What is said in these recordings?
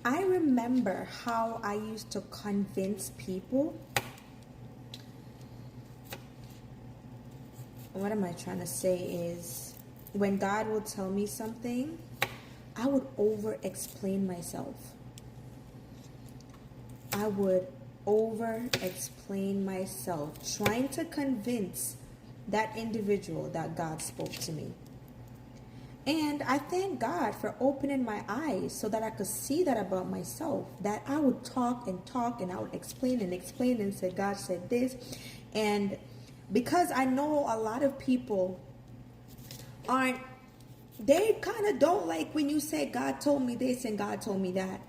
I remember how I used to convince people. What am I trying to say is, when God would tell me something, I would over-explain myself. I would over-explain myself, trying to convince that individual that God spoke to me. And I thank God for opening my eyes so that I could see that about myself, that I would talk and talk and I would explain and say, God said this. And because I know a lot of people they kind of don't like when you say God told me this and God told me that.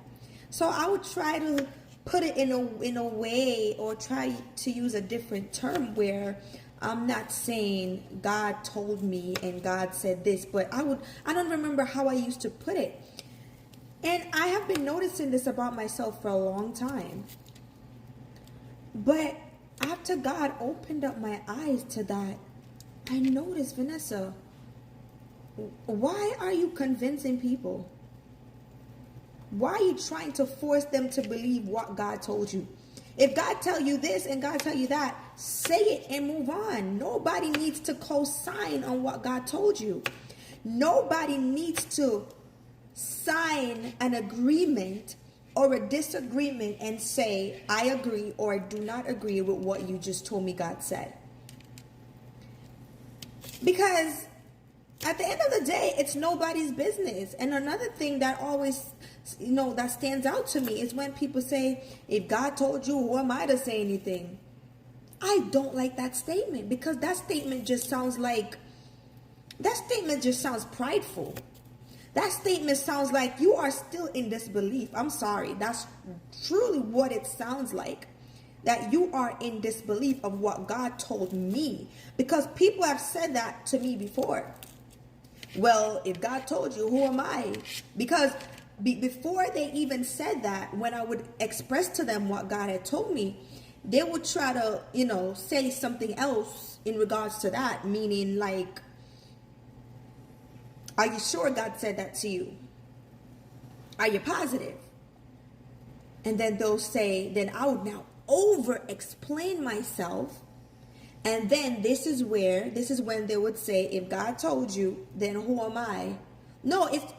So I would try to put it in a way, or try to use a different term where I'm not saying God told me and God said this, but I don't remember how I used to put it. And I have been noticing this about myself for a long time. But after God opened up my eyes to that, I noticed, Vanessa, why are you convincing people? Why are you trying to force them to believe what God told you? If God tell you this and God tell you that, say it and move on. Nobody needs to co-sign on what God told you. Nobody needs to sign an agreement or a disagreement and say, I agree or I do not agree with what you just told me God said. Because at the end of the day, it's nobody's business. And another thing that always, that stands out to me is when people say, if God told you, who am I to say anything? I don't like that statement, because that statement just sounds prideful. That statement sounds like you are still in disbelief. I'm sorry. That's truly what it sounds like. That you are in disbelief of what God told me. Because people have said that to me before. Well, if God told you, who am I? Because before they even said that, when I would express to them what God had told me, they would try to, say something else in regards to that. Meaning like, are you sure God said that to you? Are you positive? And then they'll say, then I would now over-explain myself. And then this is when they would say, if God told you, then who am I? No, it's